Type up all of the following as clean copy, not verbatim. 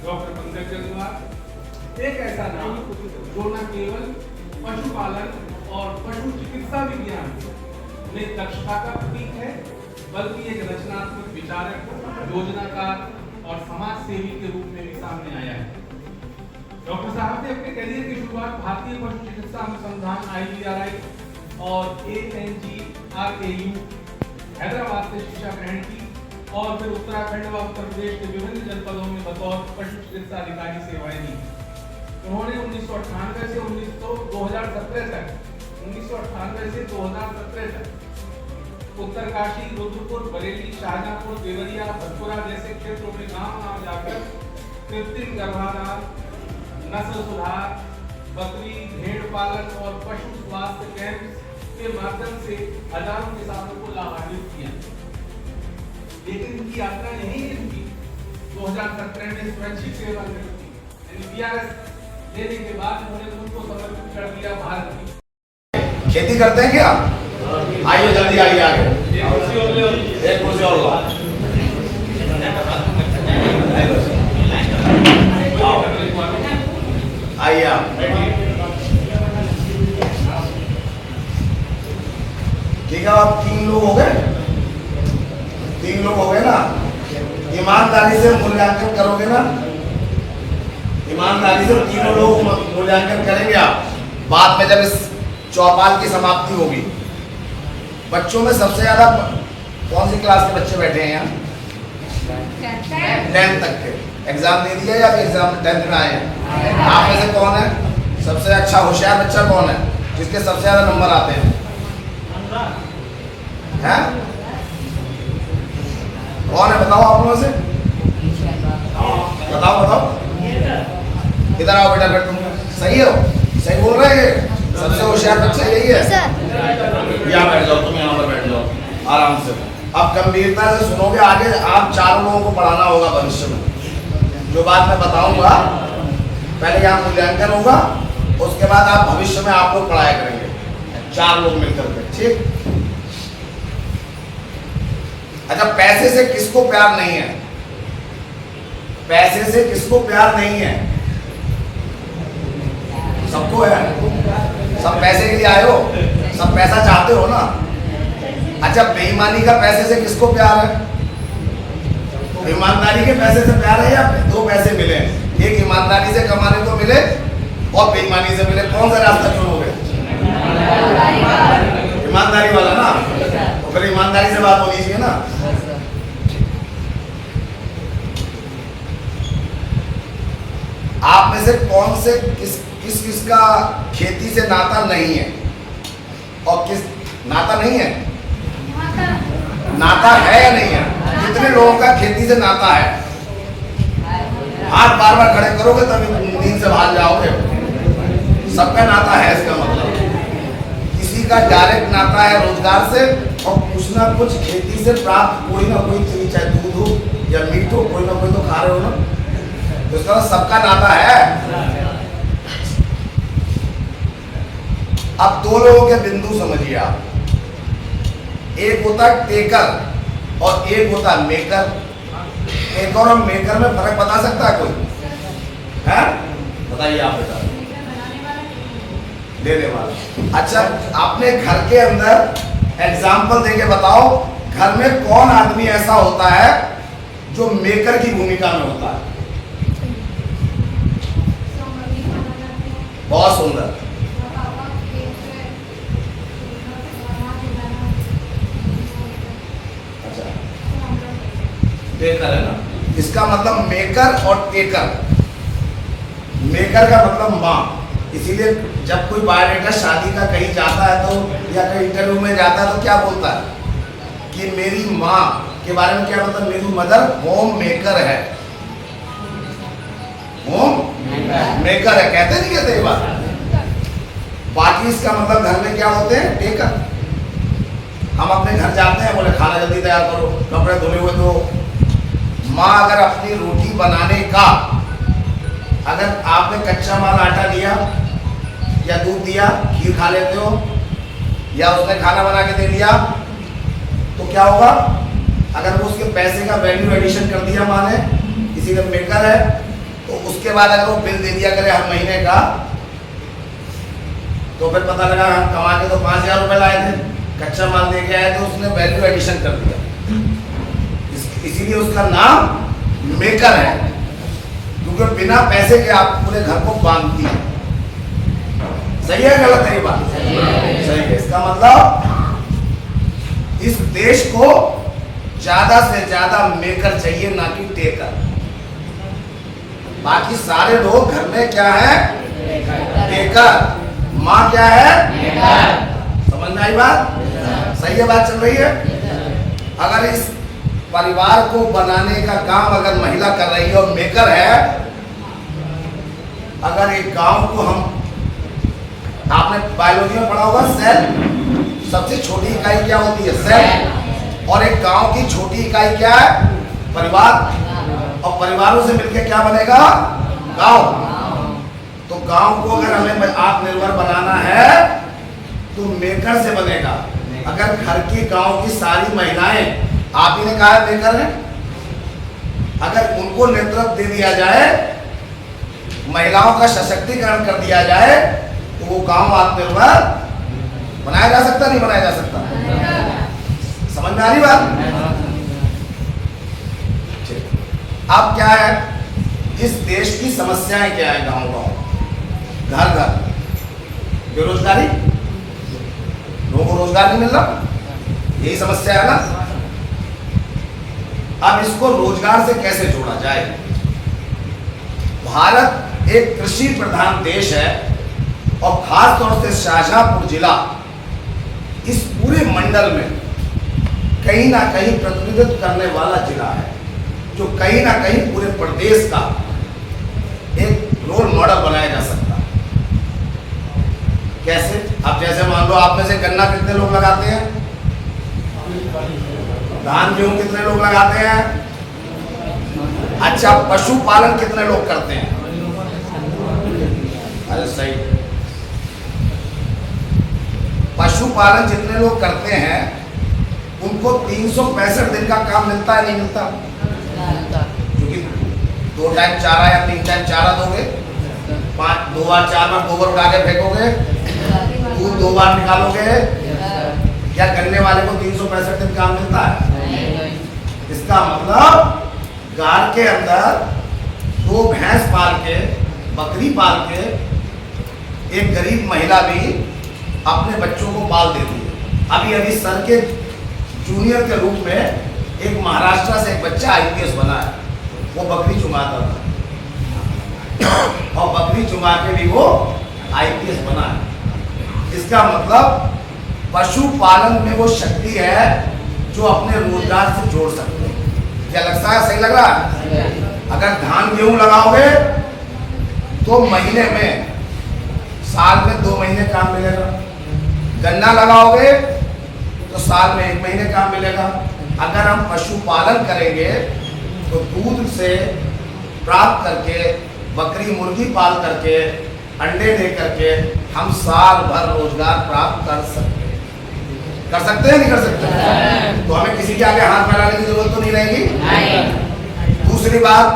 Doctor Pankaj Jaswal एक ऐसा नाम जो न केवल पशुपालन और पशु चिकित्सा विज्ञान में दक्षता का प्रतीक है, बल्कि एक रचनात्मक विचारक, योजनाकार और समाज सेवी के रूप में भी सामने आया है। डॉक्टर साहब ने अपने करियर की शुरुआत भारतीय पशु चिकित्सा अनुसंधान IVRI और ANGRAU हैदराबाद से शिक्षा ग्रहण की और फिर उत्तराखंड व उत्तर प्रदेश के विभिन्न जनपदों में बतौर पशु चिकित्सा अधिकारी सेवाएं दी। उन्होंने 1998 से 2017 तक उत्तरकाशी, रुद्रपुर, बरेली, शाहजहांपुर, देवरिया, भटपुरा जैसे क्षेत्रों में गांव जाकर कृत्रिम गर्भाधान, नस्ल सुधार, बकरी, भेड़ पालन और पशु स्वास्थ्य कैंप के माध्यम से हजारों किसानों को लाभान्वित किया। लेकिन इनकी यात्रा यही रुकी। 2017 में स्वैच्छिक सेवानिवृत्ति BRS लेने के बाद उन्होंने खुद को समर्पित कर दिया भारत की। खेती करते हैं क्या? आइए जल्दी आइए आगे। एक कुर्सी और लो। आइए आप। ठीक है, आप 3 लोग हो गए। 3 लोग हो गए ना? ईमानदारी से मूल्यांकन करोगे ना? ईमानदारी से तीनों लोग मूल्यांकन करेंगे आप। बाद में जब इस चौपाल की समाप्ति होगी, बच्चों में सबसे ज्यादा कौन सी क्लास के बच्चे बैठे हैं यहाँ? 10th तक के। एग्जाम दे दिया या एग्जाम 10th में आए हैं? आप में से कौन है सबसे अच्छा होशियार बच्चा? कौन है जिसके सबसे ज्यादा नंबर आते हैं? हैं? कौन है बताओ आप लोगों से? बताओ। इधर आओ बेटा, फिर तुम सही हो? सही बोल रहे हैं? सबसे होशियार बच्चा यही है। यहाँ बैठ जाओ, तुम यहाँ पर बैठ जाओ आराम से। अब गंभीरता से सुनोगे। आगे आप 4 लोगों को पढ़ाना होगा भविष्य में। जो बात मैं बताऊंगा, पहले यहाँ मूल्यांकन होगा, उसके बाद आप भविष्य में आप लोग पढ़ाया करेंगे 4 लोग मिलकर के। ठीक? अच्छा, पैसे से किसको प्यार नहीं है? पैसे से किसको प्यार नहीं है? सबको है। सब पैसे के लिए आए हो, सब पैसा चाहते हो ना? अच्छा, बेईमानी का पैसे से किसको प्यार है? ईमानदारी के पैसे से प्यार है या 2 पैसे मिले? एक ईमानदारी से कमाने को मिले और बेईमानी से मिले, कौन सा रास्ता चुनोगे? ईमानदारी वाला ना? तो फिर ईमानदारी से बात होनी चाहिए ना? आप में से कौन से किस का खेती से नाता नहीं है और किस नाता नहीं है? नाता है या नहीं है? कितने लोगों का खेती से नाता है? हाथ बार खड़े करोगे तभी नींद से भाग जाओगे। सबका नाता है, इसका मतलब किसी का डायरेक्ट नाता है रोजगार से और कुछ ना कुछ खेती से प्राप्त कोई ना कोई चीज, चाहे दूध हो या मीट हो, कोई ना कोई तो खा रहे हो ना। तो इसका सबका नाता है। अब 2 लोगों के बिंदु समझिए आप। एक होता है टेकर और एक होता है मेकर। टेकर और मेकर में फर्क बता सकता है कोई? है? बताइए आप बेटा। देने वाला। अच्छा, आपने घर के अंदर एग्जाम्पल देके बताओ, घर में कौन आदमी ऐसा होता है जो मेकर की भूमिका में होता है? बहुत सुंदर। टेकर है ना? इसका मतलब मेकर और टेकर। मेकर का मतलब माँ। इसीलिए जब कोई बायोडेटा शादी का कहीं जाता है तो या कहीं इंटरव्यू में जाता है तो क्या बोलता है कि मेरी माँ के बारे में क्या मतलब? मेरी मदर होम मेकर है। होम मेकर है, कहते नहीं कहते ये बात? बाकी इसका मतलब घर में क्या होते हैं? टेकर। हम अपने घर जाते हैं, बोले खाना जल्दी तैयार करो, कपड़े धुले हुए तो। माँ अगर अपनी रोटी बनाने का, अगर आपने कच्चा माल आटा दिया या दूध दिया, खीर खा लेते हो, या उसने खाना बना के दे दिया, तो क्या होगा? अगर वो उसके पैसे का वैल्यू एडिशन कर दिया माँ ने, इसीलिए मेकर है, तो उसके बाद अगर वो बिल दे दिया करे हर महीने का, तो फिर पता लगा हम कमा के तो 5,000 रुपये लाए थे, कच्चा माल दे के आए तो उसने वैल्यू एडिशन कर दिया। इसीलिए उसका नाम मेकर है, क्योंकि बिना पैसे के आप पूरे घर को बांधती है। सही है गलत है ये बात? सही है। इसका मतलब इस देश को ज्यादा से ज्यादा मेकर चाहिए, ना कि टेकर। बाकी सारे लोग घर में क्या है? टेकर। माँ क्या है? समझ में आई बात? सही है, बात चल रही है। अगर इस परिवार को बनाने का काम अगर महिला कर रही है और मेकर है, अगर एक गांव को हम, आपने बायोलॉजी में पढ़ा होगा सेल, सबसे छोटी इकाई क्या होती है? सेल। और एक गांव की छोटी इकाई क्या है? परिवार। और परिवारों से मिलकर क्या बनेगा? गांव। तो गांव को अगर हमें आत्मनिर्भर बनाना है तो मेकर से बनेगा। अगर घर की गांव की सारी महिलाएं, आप ही ने कहा है मेकर है, अगर उनको नेतृत्व दे दिया जाए, महिलाओं का सशक्तिकरण कर दिया जाए, तो वो गांव आत्मनिर्भर बनाया जा सकता, नहीं बनाया जा सकता? समझ में आ रही बात? अब क्या है, इस देश की समस्याएं क्या है? गांव गांव, घर घर बेरोजगारी, लोगों को रोजगार नहीं मिल रहा, यही समस्या है ना। अब इसको रोजगार से कैसे जोड़ा जाए? भारत एक कृषि प्रधान देश है और खास तौर से शाहजहांपुर जिला इस पूरे मंडल में कहीं ना कहीं प्रतिनिधित्व करने वाला जिला है, जो कहीं ना कहीं पूरे प्रदेश का एक रोल मॉडल बनाया जा सकता है। कैसे? अब जैसे मान लो आप में से गन्ना कितने लोग लगाते हैं? धान गेहूं कितने लोग लगाते हैं? अच्छा, पशुपालन कितने लोग करते हैं? अरे सही, पशुपालन जितने लोग करते हैं उनको 365 दिन का काम मिलता है, नहीं मिलता? क्योंकि 2 टाइम चारा या 3 टाइम चारा दोगे, 2 बार 4 बार गोबर उड़ा के फेंकोगे, दूध 2 बार निकालोगे, क्या करने वाले को 365 दिन काम मिलता है? इसका मतलब गार के अंदर 2 भैंस पाल के, बकरी पाल के एक गरीब महिला भी अपने बच्चों को पाल देती है। अभी अभी सर के जूनियर के रूप में एक महाराष्ट्र से एक बच्चा IPS बना है, वो बकरी चुमाता था और बकरी चुमा के भी वो IPS बना है। इसका मतलब पशुपालन में वो शक्ति है जो अपने रोजगार से जोड़ सकते हैं। क्या लगता है? सही लग रहा है? अगर धान गेहूं लगाओगे तो महीने में, साल में 2 महीने काम मिलेगा। गन्ना लगाओगे तो साल में 1 महीने काम मिलेगा। अगर हम पशुपालन करेंगे तो दूध से प्राप्त करके, बकरी मुर्गी पाल करके, अंडे दे करके हम साल भर रोजगार प्राप्त कर सकते हैं। कर सकते हैं, नहीं कर सकते? तो हमें किसी के आगे हाथ फैलाने की जरूरत तो नहीं रहेगी। दूसरी बात,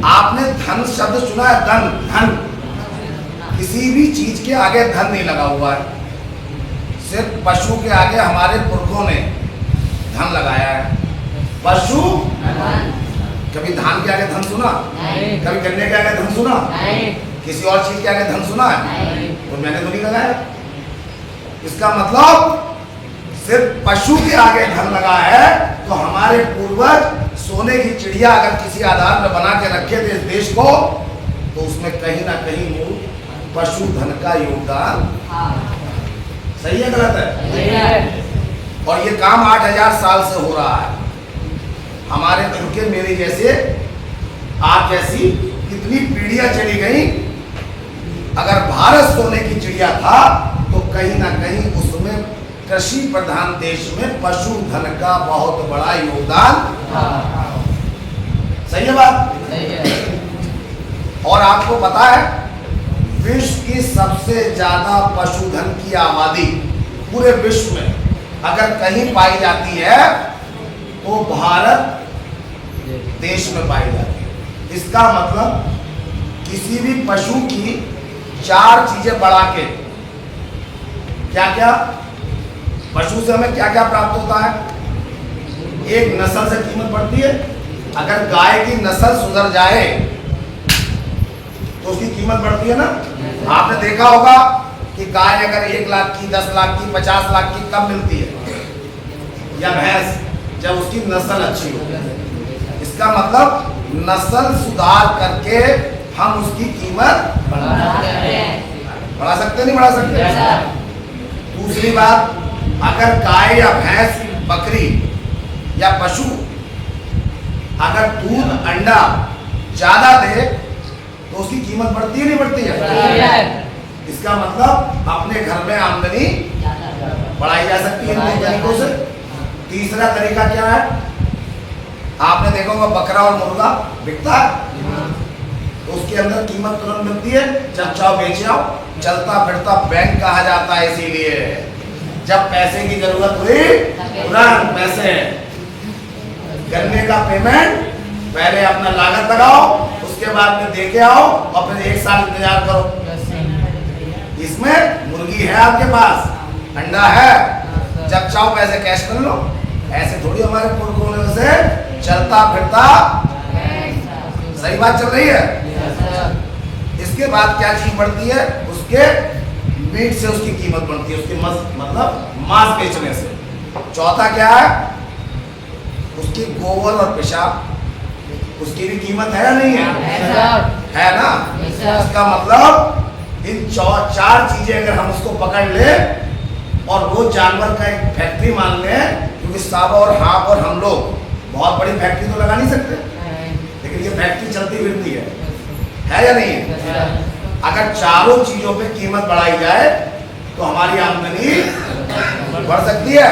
आपने धन शब्द सुना है? धन, किसी भी चीज के आगे धन नहीं लगा हुआ है, सिर्फ पशु के आगे हमारे पुरखों ने धन लगाया है। पशु, कभी धान के आगे धन सुना? कभी गन्ने के आगे धन सुना? किसी और चीज के आगे धन सुना है? तो मैंने तो नहीं लगाया। इसका मतलब सिर्फ पशु के आगे धन लगा है। तो हमारे पूर्वज सोने की चिड़िया अगर किसी आधार में बना के रखे थे इस देश को, तो उसमें कहीं ना कहीं पशुधन का योगदान। सही है, गलत है? और ये काम 8000 साल से हो रहा है। हमारे उनके, मेरे जैसे, आप जैसी कितनी पीढ़ियां चली गई। अगर भारत सोने की चिड़िया था तो कहीं ना कहीं उसमें कृषि प्रधान देश में पशुधन का बहुत बड़ा योगदान। सही है बात? और आपको पता है, विश्व की सबसे ज्यादा पशुधन की आबादी पूरे विश्व में अगर कहीं पाई जाती है तो भारत देश में पाई जाती है। इसका मतलब किसी भी पशु की 4 चीजें बढ़ा के, क्या क्या पशु से हमें क्या क्या प्राप्त होता है? एक, नस्ल से कीमत बढ़ती है। अगर गाय की नस्ल सुधर जाए तो उसकी कीमत बढ़ती है ना। आपने देखा होगा कि गाय अगर 1 लाख की, 10 लाख की, 50 लाख की कब मिलती है? या भैंस, जब उसकी नस्ल अच्छी हो। इसका मतलब नस्ल सुधार करके हम उसकी कीमत बढ़ा सकते नहीं बढ़ा सकते? दूसरी बात, अगर गाय या भैंस, बकरी या पशु अगर दूध, अंडा ज्यादा दे तो उसकी कीमत बढ़ती है नहीं बढ़ती है? इसका मतलब अपने घर में आमदनी बढ़ाई जा सकती है इन तरीकों से। तीसरा तरीका क्या है? आपने देखा होगा बकरा और मुर्गा बिकता है, तो उसके अंदर कीमत तुरंत मिलती है, जब चाहो बेच आओ। चलता फिरता बैंक कहा जाता है, इसीलिए जब पैसे की जरूरत हुई तुरंत पैसे। गन्ने का पेमेंट पहले अपना लागत लगाओ, उसके बाद में दे के आओ और फिर 1 साल इंतजार करो। इसमें मुर्गी है आपके पास, अंडा है, जब चाहो पैसे कैश कर लो। ऐसे थोड़ी हमारे पुरखों ने उसे चलता फिरता, सही बात चल रही है। इसके बाद क्या चीज बढ़ती है? उसके मीट से उसकी कीमत बढ़ती है, उसके मतलब मांस बेचने से। चौथा क्या है? उसकी गोबर और पेशाब, उसकी भी कीमत है या नहीं है? है ना। इसका मतलब इन 4 चीजें अगर हम उसको पकड़ ले और वो जानवर का एक फैक्ट्री मान लें, क्योंकि साबा और हाप और हम लोग बहुत बड़ी फैक्ट्री तो लगा नहीं सकते, लेकिन ये फैक्ट्री चलती फिरती है या नहीं है? अगर चारों चीजों पे कीमत बढ़ाई जाए तो हमारी आमदनी बढ़ सकती है।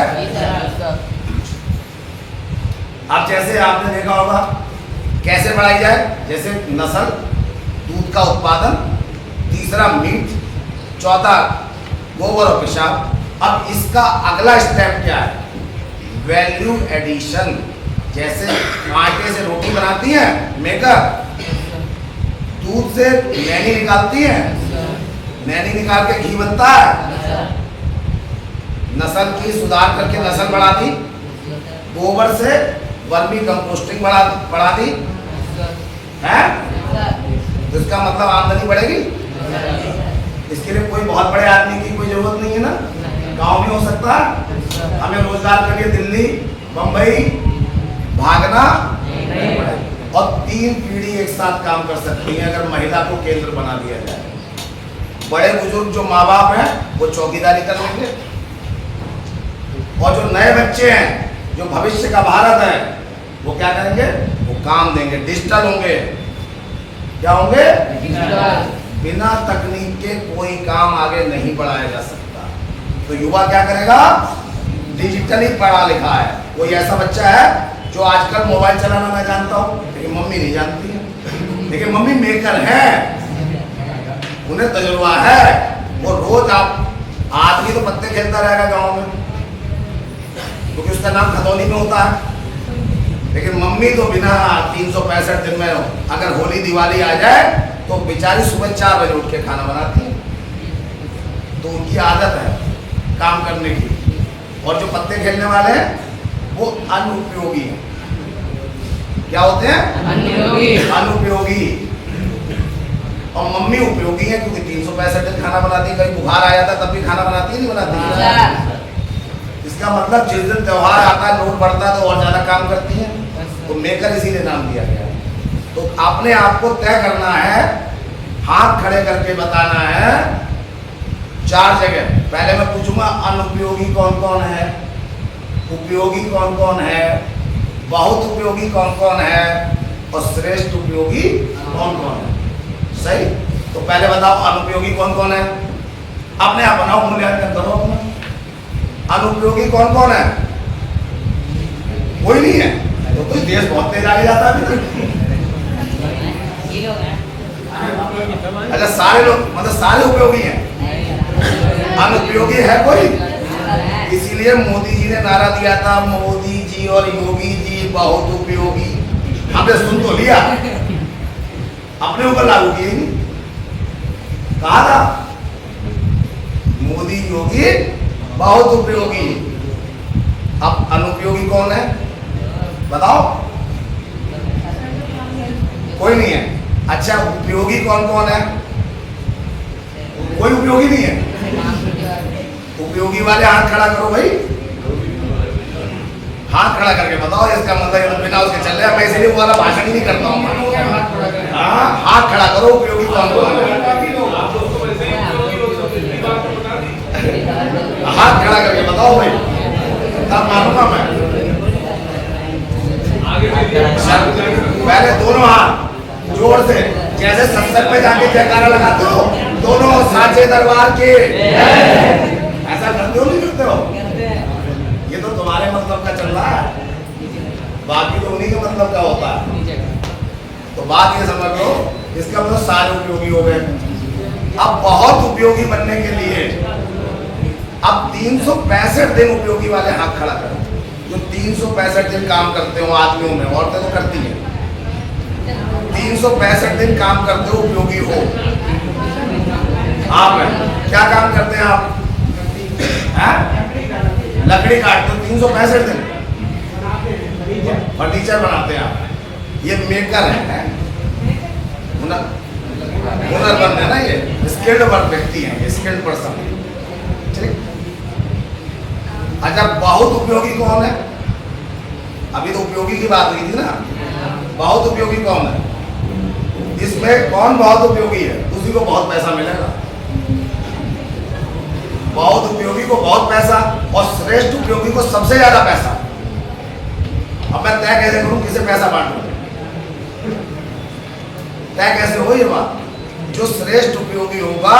अब जैसे आपने देखा होगा कैसे बढ़ाई जाए, जैसे नस्ल, दूध का उत्पादन, तीसरा मीट, चौथा गोबर और पेशाब। अब इसका अगला स्टेप क्या है? Value addition. जैसे आटे से रोटी बनाती है मेकर, दूध से नैनी निकालती है, नैनी निकाल के घी बनता है, नस्ल की सुधार करके नस्ल बढ़ा दी, गोबर से वर्मी कंपोस्टिंग बढ़ा दी है, तो इसका मतलब आमदनी बढ़ेगी। इसके लिए कोई बहुत बड़े आदमी की कोई जरूरत नहीं है ना, गांव में हो सकता है। हमें रोजगार के लिए दिल्ली, बंबई भागना नहीं पड़ेगा। और 3 पीढ़ी एक साथ काम कर सकती है अगर महिला को केंद्र बना दिया जाए। बड़े बुजुर्ग जो माँ बाप हैं वो चौकीदारी कर लेंगे, और जो नए बच्चे हैं, जो भविष्य का भारत है, वो क्या करेंगे? वो काम देंगे, डिजिटल होंगे। क्या होंगे? बिना तकनीक के कोई काम आगे नहीं बढ़ाया जा सकता। तो युवा क्या करेगा? डिजिटली पढ़ा लिखा है। कोई ऐसा बच्चा है जो आजकल मोबाइल चलाना मैं जानता हूँ, लेकिन मम्मी नहीं जानती है, लेकिन मम्मी मेकर है, उन्हें तजुर्बा है। वो रोज आदमी तो पत्ते खेलता रहेगा गांव में, क्योंकि उसका नाम खतौनी में होता है, लेकिन मम्मी तो बिना 365 दिन में अगर होली दिवाली आ जाए तो बेचारी सुबह 4 बजे उठ के खाना बनाती है। तो उनकी आदत है काम करने की। और जो पत्ते खेलने वाले हैं वो अनुपयोगी हैं। क्या होते हैं? अनुपयोगी। और मम्मी उपयोगी है, क्योंकि 365 दिन खाना बनाती है। कहीं बुखार आ जाता तब भी खाना बनाती है, नहीं बनाती? इसका मतलब जिस दिन त्योहार आता है, लोड बढ़ता है, तो और ज्यादा काम करती है। तो मेकर इसीलिए नाम दिया गया। तो अपने आप को तय करना है, हाथ खड़े करके बताना है 4 जगह। पहले मैं पूछूंगा अनुपयोगी कौन कौन है, उपयोगी कौन कौन है, बहुत उपयोगी कौन कौन है, और श्रेष्ठ उपयोगी कौन कौन है। सही? तो पहले बताओ अनुपयोगी कौन कौन है। अपने आप बनाओ, मूल्यांकन करो अपना। अनुपयोगी कौन कौन है? कोई नहीं है। तो कुछ देश बहुत तेज आगे जाता है। अच्छा, सारे लोग मतलब सारे उपयोगी हैं, अनुपयोगी है कोई? इसीलिए मोदी जी ने नारा दिया था, मोदी जी और योगी जी बहुत उपयोगी। हमने सुन तो लिया, अपने ऊपर लागू किए ही नहीं। कहा था मोदी योगी बहुत उपयोगी। अब अनुपयोगी कौन है बताओ? कोई नहीं है। अच्छा उपयोगी कौन कौन है? कोई उपयोगी नहीं है। उपयोगी वाले हाथ खड़ा करो भाई, हाथ खड़ा करके बताओ। इसका मतलब बिना उसके चल रहे, मैं इसलिए वो वाला भाषण ही नहीं करता हूँ। हाँ हाथ खड़ा करो, उपयोगी कौन कौन है? हाथ खड़ा करके बताओ भाई, तब मानूंगा मैं। पहले दोनों हाथ जोर से, जैसे सत्संग में जाके जयकारा लगाते हो, दोनों साचे दरबार के ऐसा करते हो नहीं करते हो? ये तो तुम्हारे मतलब का चल रहा है, बाकी तो उन्हीं के मतलब का होता है। तो बात ये समझ लो, इसका मतलब सारे उपयोगी हो गए। अब बहुत उपयोगी बनने के लिए अब 365 दिन उपयोगी वाले हाथ खड़ा करो। जो 365 दिन काम करते हो आदमियों में, औरतें तो करती हैं, 365 दिन काम करते हो उपयोगी हो। आप क्या काम करते हैं आप? लकड़ी काटते हो 365 दिन, फर्नीचर बनाते हैं आप। ये मेकर है, हुनरमंद है ना, ये स्किल्ड व्यक्ति है, ये स्किल्ड पर्सन। ठीक। अच्छा बहुत उपयोगी कौन है? अभी तो उपयोगी की बात हुई थी ना। बहुत उपयोगी कौन है? इसमें कौन बहुत उपयोगी है? उसी को बहुत पैसा मिलेगा। बहुत उपयोगी को बहुत पैसा और श्रेष्ठ उपयोगी को सबसे ज्यादा पैसा। अब मैं तय कैसे करूं किसे पैसा बांटूं? तय कैसे हो ये बात? जो श्रेष्ठ उपयोगी होगा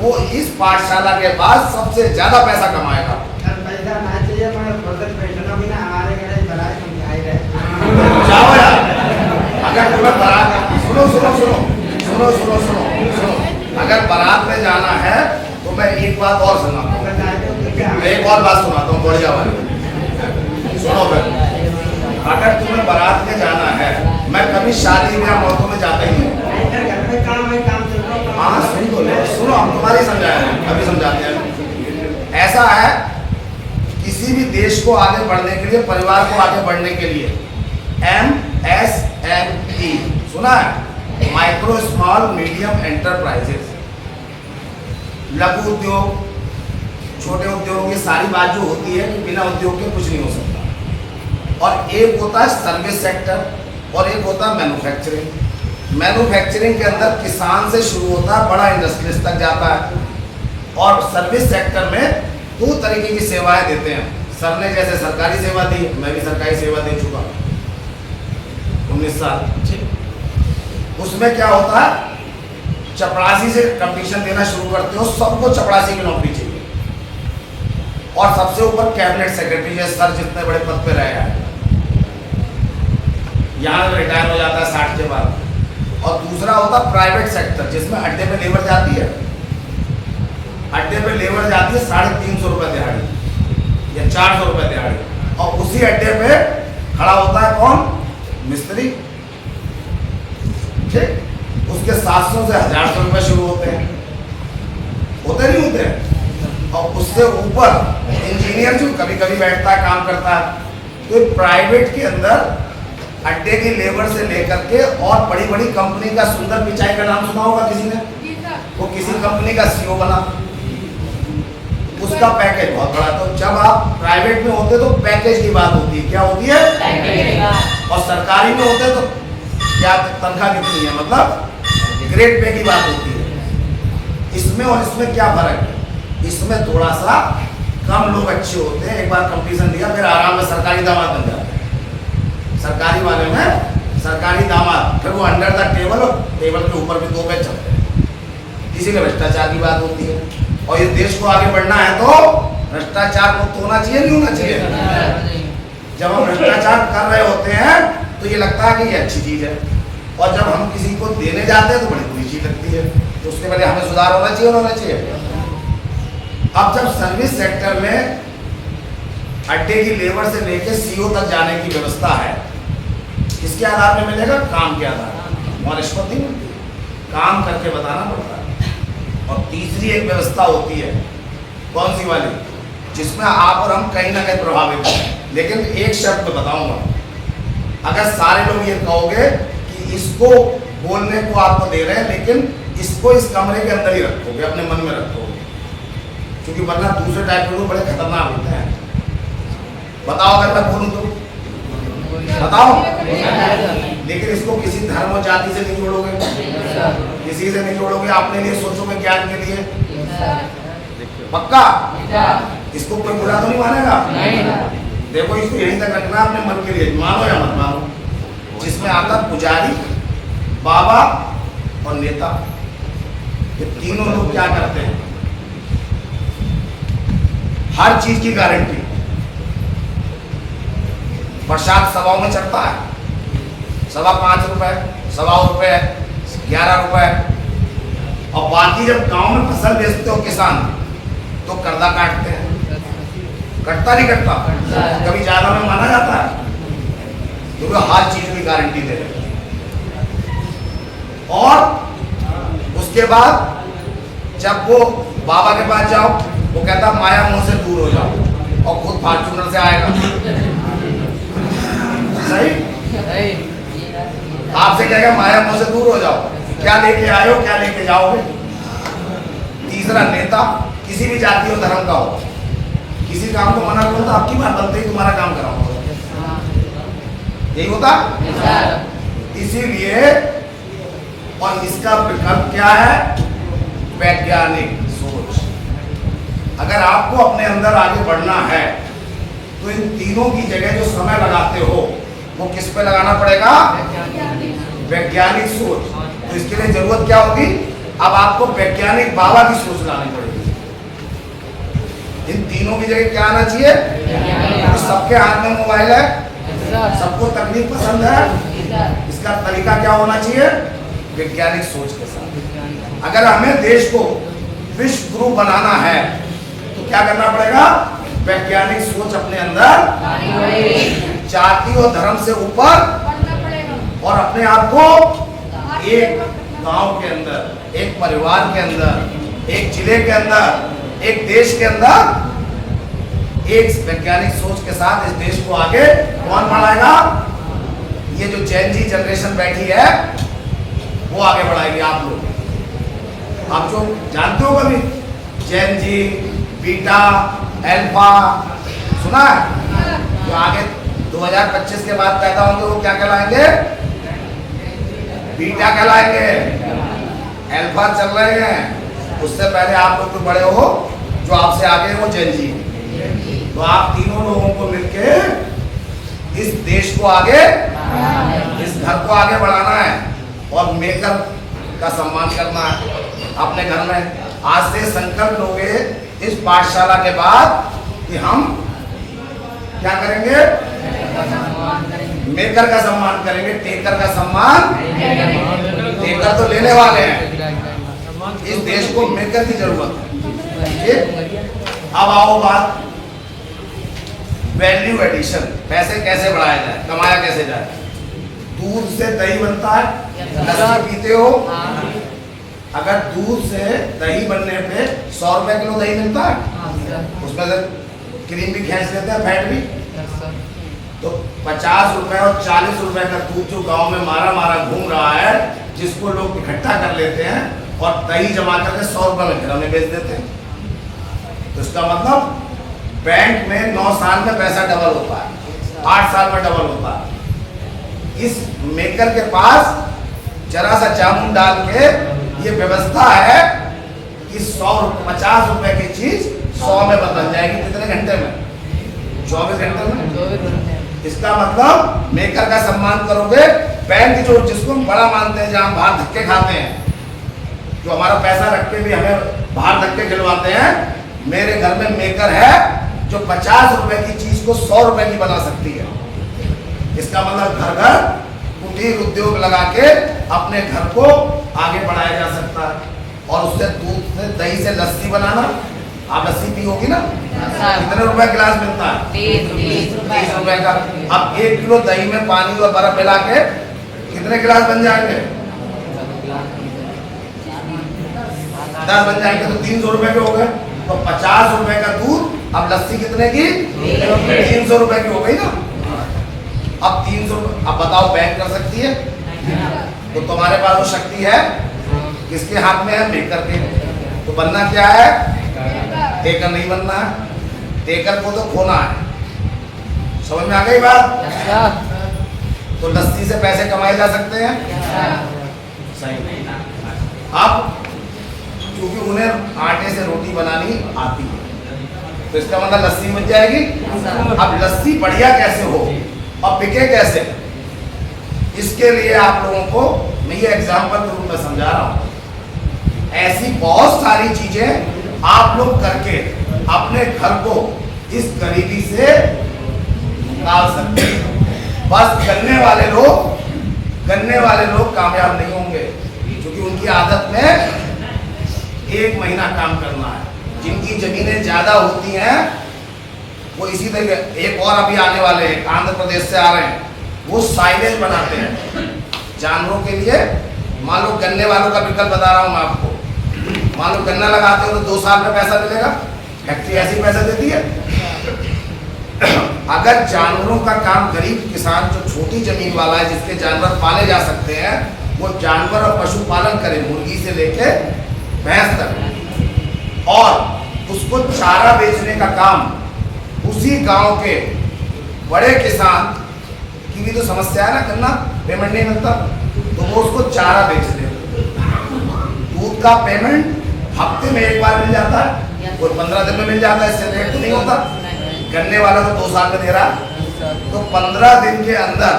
वो इस पाठशाला के बाद सबसे ज्यादा पैसा कमाएगा। पैसा ना चाहिए, मैं फर्दर बैठना भी ना, हमारे घर बनाए समझाई रहे। जाओ यार, अगर तुम्हें बारात सुनो सुनो सुनो सुनो सुनो सुनो सुनो, अगर बारात में जाना है तो मैं एक बात और सुनाता हूँ, एक और बात सुनाता हूँ बढ़िया वाली। सुनो फिर, अगर तुम्हें बारात में जाना है, मैं कभी शादी या मौकों में जाता ही नहीं। हाँ सुन तो लो, सुनो हम तुम्हारी समझाए हैं, अभी समझाते हैं। ऐसा है, किसी भी देश को आगे बढ़ने के लिए, परिवार को आगे बढ़ने के लिए MSME सुना है? माइक्रो स्मॉल मीडियम एंटरप्राइजेस, लघु उद्योग, छोटे उद्योग, ये सारी बात जो होती है कि बिना उद्योग के कुछ नहीं हो सकता। और एक होता है सर्विस सेक्टर और एक होता है मैन्युफैक्चरिंग। मैन्युफैक्चरिंग के अंदर किसान से शुरू होता है, बड़ा इंडस्ट्रीज तक जाता है। और सर्विस सेक्टर में 2 तरीके की सेवाएं देते हैं। सर ने जैसे सरकारी सेवा दी, मैं भी सरकारी सेवा दे चुका 19 साल। उसमें क्या होता है, चपरासी से कंपटीशन देना शुरू करते हो, सबको चपरासी की नौकरी चाहिए। और सबसे ऊपर कैबिनेट सेक्रेटरी, जैसे सर जितने बड़े पद पे रहे हैं, यहाँ रिटायर हो जाता है 60 के बाद। और दूसरा होता है प्राइवेट सेक्टर, जिसमें अड्डे पे लेबर जाती है, अड्डे पे लेबर जाती है 350 रुपये दिहाड़ी या 400 रुपये दिहाड़ी। और उसी अड्डे पे खड़ा होता है कौन? मिस्त्री। ठीक, उसके 700 से 1000 रुपये शुरू होते हैं, होते नहीं होते हैं। और उससे ऊपर इंजीनियर जो कभी कभी बैठता है, काम करता है। तो प्राइवेट के अंदर अड्डे की लेबर से लेकर के और बड़ी बड़ी कंपनी का, सुंदर पिचाई का नाम सुना होगा किसी ने? वो किसी कंपनी का CEO बना, उसका पैकेज बहुत बड़ा। तो जब आप प्राइवेट में होते तो पैकेज की बात होती है, क्या होती है? और सरकारी में होते तो क्या तनख्वाह कितनी है, मतलब ग्रेड पे की बात होती है। इसमें और इसमें क्या फर्क है? इसमें थोड़ा सा कम लोग अच्छे होते हैं, एक बार कंपटीशन दिया फिर आराम में सरकारी दामाद बन जाते हैं। सरकारी वाले में सरकारी दामाद, फिर वो अंडर द टेबल और टेबल के ऊपर भी 2 पेज चलते हैं। इसीलिए भ्रष्टाचार की बात होती है। और ये देश को आगे बढ़ना है तो भ्रष्टाचार मुक्त होना चाहिए, नहीं होना चाहिए? जब हम भ्रष्टाचार कर रहे होते हैं तो ये लगता है कि ये अच्छी चीज है, और जब हम किसी को देने जाते हैं तो बड़ी बुरी चीज लगती है। तो उसके पहले हमें सुधार होना चाहिए, होना चाहिए। अब जब सर्विस सेक्टर में अड्डे की लेबर से लेकर CEO तक जाने की व्यवस्था है, इसके आधार पे मिलेगा, काम के आधार पर, और रिश्वत नहीं मिलती। काम करके बताना पड़ता है। और तीसरी एक व्यवस्था होती है, कौन सी वाली, जिसमें आप और हम कहीं ना कहीं प्रभावित हैं। लेकिन एक शर्त मैं बताऊंगा, अगर सारे लोग ये कहोगे कि इसको बोलने को आपको दे रहे हैं, लेकिन इसको इस कमरे के अंदर ही रखोगे, अपने मन में रखोगे, क्योंकि वरना दूसरे टाइप के लोग बड़े खतरनाक होते हैं। बताओ, अगर मैं बोलूं तो बताओ, लेकिन इसको किसी धर्म और जाति से नहीं जोड़ोगे, किसी से नहीं जोड़ोगे, अपने लिए सोचोगे, ज्ञान के लिए, पक्का? इसको कोई बुरा तो नहीं मानेगा? देखो, इसको यहीं तक रखना अपने मन के लिए, मानो या मत मानो। जिसमें आता पुजारी, बाबा और नेता, ये तीनों लोग क्या करते हैं, हर चीज की गारंटी। प्रसाद सभाओं में चढ़ता है, 5.25 रुपए, 1.25 रुपए, 11 रुपए, और बाकी जब गांव में फसल बेचते हो किसान, तो कर्जा काटते हैं। कटता नहीं कटता? कभी ज्यादा में माना जाता है? क्योंकि हर चीज की गारंटी दे रहे। और उसके बाद जब वो बाबा के पास जाओ, वो कहता माया मोह से दूर हो जाओ, और खुद फॉर्चूनर से आएगा। सही? आपसे कहेगा माया मोह से दूर हो जाओ, क्या लेके आए हो, क्या लेके जाओगे? तीसरा, नेता किसी भी जाति और धर्म का हो, किसी काम को मना करो तो आपकी बात बनते ही तुम्हारा काम कराऊंगा, यही होता। इसीलिए, और इसका विकल्प क्या है, वैज्ञानिक सोच। अगर आपको अपने अंदर आगे बढ़ना है तो इन तीनों की जगह जो समय लगाते हो वो किस पे लगाना पड़ेगा, वैज्ञानिक सोच। तो इसके लिए जरूरत क्या होगी, अब आपको वैज्ञानिक बाबा की सोच लानी पड़ेगी। इन तीनों की जगह क्या आना चाहिए, तो सबके हाथ में मोबाइल है, सबको तकनीक पसंद है, इसका तरीका क्या होना चाहिए, वैज्ञानिक सोच के साथ। अगर हमें देश को विश्व गुरु बनाना है तो क्या करना पड़ेगा, वैज्ञानिक सोच अपने अंदर, जाति और धर्म से ऊपर, और अपने आप को एक गांव के अंदर, एक परिवार के अंदर, एक जिले के अंदर, एक देश के अंदर एक वैज्ञानिक सोच के साथ इस देश को आगे कौन बढ़ाएगा, ये जो जेन जी जनरेशन बैठी है वो आगे बढ़ाएगी। आप लोग, आप जो जानते हो कभी जेन जी, बीटा, अल्फा सुना है, जो आगे 2025 के बाद पैदा होंगे वो क्या कहलाएंगे, बीटा कहलाएंगे। अल्फा चल रहे हैं, उससे पहले आप लोग तो बड़े हो, जो आपसे आगे हो जेन जी। तो आप तीनों लोगों को मिलके इस देश को आगे, इस घर को आगे बढ़ाना है, और मेकर का सम्मान करना है अपने घर में। आज से संकल्प लोगे इस पाठशाला के बाद कि हम क्या करेंगे, मेकर का सम्मान करेंगे, टेकर का सम्मान, टेकर तो लेने वाले हैं, इस देश को मेकर की जरूरत है। अब आओ बात वैल्यू एडिशन, पैसे कैसे बढ़ाया जाए, कमाया कैसे जाए। दूध से दही बनता है, लस्सी पीते हो, अगर दूध से दही बनने पे 100 रुपए किलो दही मिलता है, उसमें से क्रीम भी खींच लेते हैं, फैट भी, तो 50 रुपए और 40 रुपए का दूध जो गांव में मारा घूम रहा है, जिसको लोग इकट्ठा कर लेते हैं और दही जमा करके 100 रुपए में घर में बेच देते हैं। तो इसका मतलब बैंक में 9 साल में पैसा डबल होता है, 8 साल में डबल होता है। इस मेकर के पास जरा सा जामुन डाल के ये व्यवस्था है कि 50 रुपए की चीज 100 में बदल जाएगी। कितने घंटे में, 24 घंटे में। इसका मतलब मेकर का सम्मान करोगे, बैंक जो जिसको हम बड़ा मानते हैं, जहाँ बाहर धक्के खाते हैं, जो हमारा पैसा रख के भी हमें बाहर धक्के खिलवाते हैं, मेरे घर में मेकर है जो 50 रुपए की चीज को 100 रुपए की बना सकती है। इसका मतलब घर घर कुटीर उद्योग लगा के अपने घर को आगे बढ़ाया जा सकता है। और उससे दूध से दही से लस्सी बनाना, आप लस्सी पी होगी ना, कितने रुपए गिलास मिलता है, 30 रुपए का। अब 1 किलो दही में पानी और बर्फ मिला के कितने गिलास बन जाएंगे, 10 बन जाएंगे तो 300 रुपए के हो गए, तो 50 रुपए का दूध, अब लस्सी कितने की? 300 रुपए की हो गई ना। अब 300, अब बताओ बैंक कर सकती है? तो तुम्हारे पास वो शक्ति है, किसके हाथ में है? मेकर के। तो बनना क्या है? टेकर नहीं बनना है, टेकर को तो खोना है। समझ में आ गई बात? तो लस्सी से पैसे कमाए जा सकते हैं? सही। अब क्योंकि उन्हें आटे से रोटी बनानी आती है, तो इसका मतलब लस्सी बन जाएगी। अब लस्सी बढ़िया कैसे हो और बिके कैसे, इसके लिए आप लोगों को मैं ये एग्जाम्पल के रूप में समझा रहा हूँ। ऐसी बहुत सारी चीजें आप लोग करके अपने घर को इस गरीबी से निकाल सकते हैं। बस गन्ने वाले लोग कामयाब नहीं होंगे, क्योंकि उनकी आदत में 1 महीना काम करना है। जिनकी जमीनें ज्यादा होती हैं वो इसी तरीके, एक और अभी आने वाले हैं, आंध्र प्रदेश से आ रहे हैं, वो साइलेज बनाते हैं जानवरों के लिए। मान लो गन्ने वालों का विकल्प बता रहा हूं मैं आपको। मान लो गन्ना लगाते हो तो 2 साल में पैसा मिलेगा, फैक्ट्री ऐसी पैसा देती है। अगर जानवरों का काम गरीब किसान जो छोटी जमीन वाला है, जिसके जानवर पाले जा सकते हैं, वो जानवर और पशुपालन करे, मुर्गी से लेके भैंस तक, और उसको चारा बेचने का काम उसी गांव के बड़े किसान की भी तो समस्या है ना, गन्ना पेमेंट नहीं मिलता, तो वो उसको चारा बेच दे। दूध का पेमेंट हफ्ते में 1 बार मिल जाता है, कोई 15 दिन में मिल जाता है, इससे लेट तो नहीं होता। गन्ने वाला तो 2 साल में दे रहा, तो 15 दिन के अंदर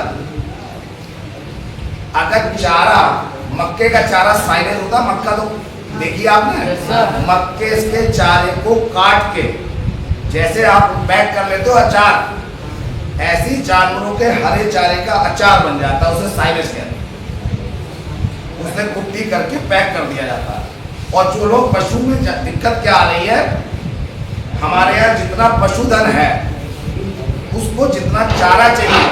अगर चारा, मक्के का चारा साइलेज होता, मक्का तो देखिए आपने, मक्के के चारे को काट के जैसे आप पैक कर लेते हो अचार, ऐसी जानवरों के हरे चारे का अचार बन जाता है, उसे साइलेज कहते हैं। उसे कुट्टी करके पैक कर दिया जाता है। और जो लोग पशु में दिक्कत क्या आ रही है, हमारे यहाँ जितना पशुधन है उसको जितना चारा चाहिए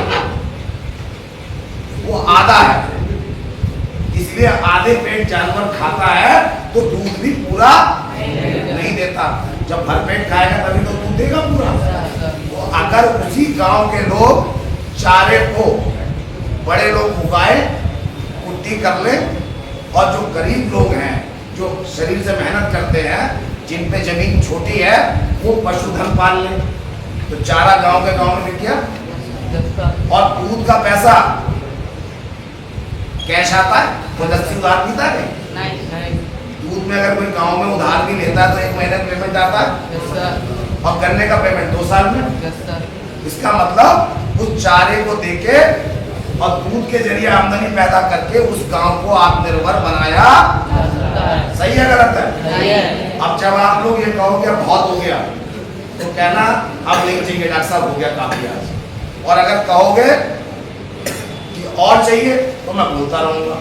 वो आधा है, इसलिए आधे पेट जानवर खाता है तो दूध भी पूरा नहीं देता। जब भर पेट खाएगा तभी तो दूध देगा पूरा। तो अगर उसी गांव के लोग चारे को बड़े लोग उगाए, कुट्टी कर ले, और जो गरीब लोग हैं जो शरीर से मेहनत करते हैं, जिन पे जमीन छोटी है, वो पशुधन पाल ले, तो चारा गांव के गांव में बिक गया। और दूध का पैसा कैश आता है, कोई लस्सी उधार पीता है नहीं। दूध में अगर कोई गांव में उधार भी लेता है तो 1 महीने पेमेंट आता है, और गन्ने का पेमेंट 2 साल में। इसका मतलब उस चारे को देके और दूध के जरिए आमदनी पैदा करके उस गांव को आत्मनिर्भर बनाया। सही है गलत है? अब जब आप लोग ये कहोगे अब बहुत हो गया, तो कहना अब नहीं चाहिए डॉक्टर साहब, हो गया काफी आज। और अगर कहोगे कि और चाहिए तो मैं बोलता रहूंगा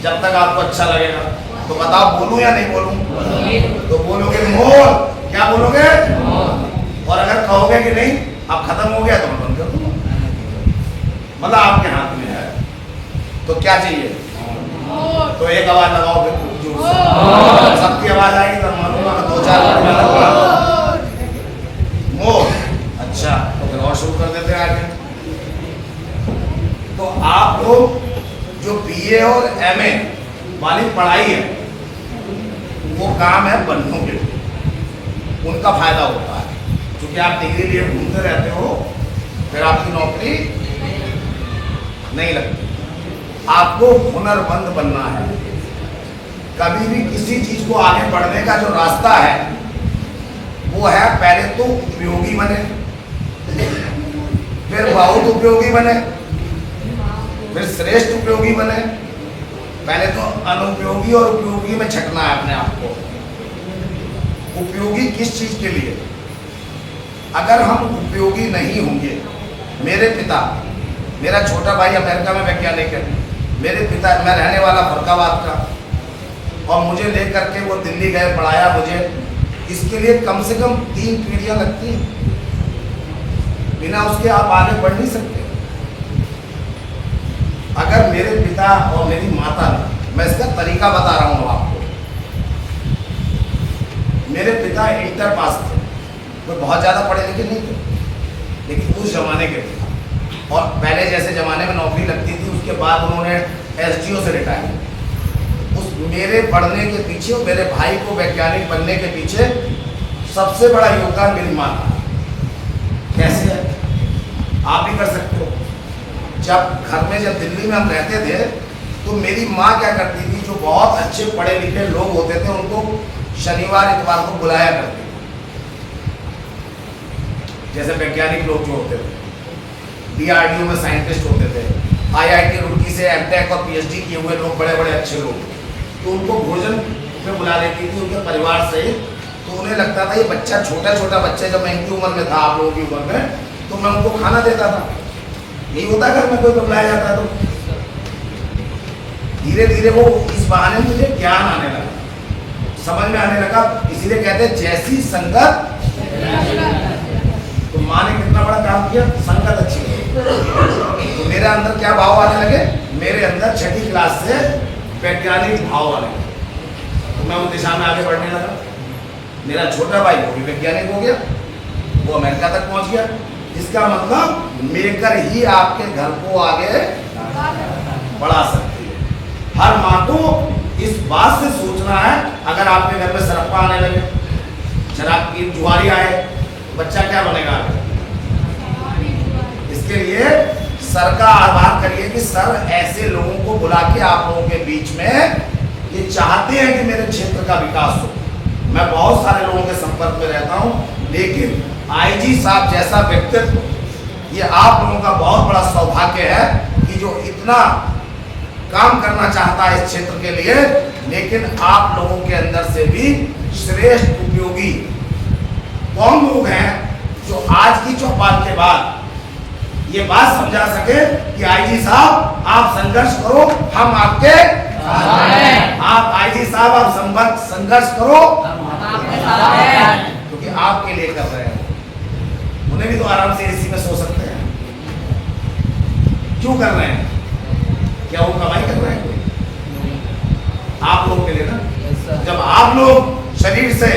जब तक आपको अच्छा लगेगा। तो बताओ बोलूं या नहीं बोलूं? तो बोलोगे मोर, क्या बोलोगे? और अगर कहोगे कि नहीं अब खत्म हो गया तो मैं बंद कर दूंगा। मतलब आपके हाथ में है, तो क्या चाहिए? तो एक आवाज लगाओ फिर जोर से, सबकी आवाज आएगी तो मालूम 2-4 मोर। अच्छा, तो फिर और शुरू कर देते हैं आगे। तो आप लोग जो BA और MA वाली पढ़ाई है, वो काम है बन्नों के लिए, उनका फायदा होता है, क्योंकि आप डिग्री लिए घूमते रहते हो, फिर आपकी नौकरी नहीं लगती। आपको हुनरमंद बनना है। कभी भी किसी चीज को आगे बढ़ने का जो रास्ता है वो है, पहले तो उपयोगी बने, फिर बहुत उपयोगी बने, फिर श्रेष्ठ उपयोगी बने। पहले तो अनुपयोगी और उपयोगी में छकना है अपने आप को। उपयोगी किस चीज के लिए? अगर हम उपयोगी नहीं होंगे, मेरे पिता, मेरा छोटा भाई अमेरिका में वैज्ञानिक है, मेरे पिता, मैं रहने वाला फरकाबाद का, और मुझे लेकर के वो दिल्ली गए, पढ़ाया मुझे। इसके लिए कम से कम 3 पीढ़ियां लगती हैं, बिना उसके आप आगे बढ़ नहीं सकते। अगर मेरे पिता और मेरी माता ने, मैं इसका तरीका बता रहा हूँ आपको, इंटर पास थे, कोई बहुत ज़्यादा पढ़े लिखे नहीं थे, लेकिन उस जमाने के थे। और पहले जैसे ज़माने में नौकरी लगती थी, उसके बाद उन्होंने SDO से रिटायर। उस मेरे पढ़ने के पीछे और मेरे भाई को वैज्ञानिक बनने के पीछे सबसे बड़ा योगदान मेरी माँ का। कैसे है, आप भी कर सकते हो। जब घर में, जब दिल्ली में हम रहते थे, तो मेरी माँ क्या करती थी, जो बहुत अच्छे पढ़े लिखे लोग होते थे उनको शनिवार इतवार को बुलाया करती थी। जैसे वैज्ञानिक लोग जो होते थे, DRDO में साइंटिस्ट होते थे, IIT रुड़की से MTech और PhD किए हुए लोग, बड़े बड़े अच्छे लोग, तो उनको भोजन में बुला लेती थी उनके परिवार से। तो उन्हें लगता था ये बच्चा, छोटा छोटा बच्चा, जब मैं इनकी उम्र में था, आप लोगों की उम्र में, तो मैं उनको खाना देता था। यही होता है घर में कोई बुलाया जाता है तो। धीरे धीरे वो इस बहाने मुझे ज्ञान आने लगा, समझ में आने लगा। इसीलिए कहते हैं जैसी संगत। तो माँ ने कितना बड़ा काम किया, संगत अच्छी की। तो मेरे अंदर क्या भाव आने लगे, मेरे अंदर छठी क्लास से वैज्ञानिक भाव आने लगे। तो मैं उस दिशा में आगे बढ़ने लगा। मेरा छोटा भाई वो भी वैज्ञानिक हो गया, वो अमेरिका तक पहुंच गया। इसका मतलब मेकर ही आपके घर को आगे बढ़ा सकती है। हर माँ को इस बात से सोचना है, अगर आपके घर में सरप्पा आने लगे, शराब की जुआरी आए, बच्चा क्या बनेगा। इसके लिए सर का आभार करिए कि सर ऐसे लोगों को बुला के आप लोगों के बीच में, ये चाहते हैं कि मेरे क्षेत्र का विकास हो। मैं बहुत सारे लोगों के संपर्क में रहता हूं, लेकिन IG साहब जैसा व्यक्तित्व, ये आप लोगों का बहुत बड़ा सौभाग्य है कि जो इतना काम करना चाहता है इस क्षेत्र के लिए, लेकिन आप लोगों के अंदर से भी श्रेष्ठ उपयोगी कौन लोग हैं जो आज की चौपाल के बाद ये बात समझा सके कि IG साहब आप संघर्ष करो, हम आपके आप IG साहब आप संघर्ष करो, क्योंकि आपके लिए कर रहे हैं। उन्हें भी तो आराम से AC में सो सकते हैं, क्यों कर रहे हैं? क्या वो कमाई कर रहे हैं? आप लोगों के लिए ना। जब आप लोग शरीर से,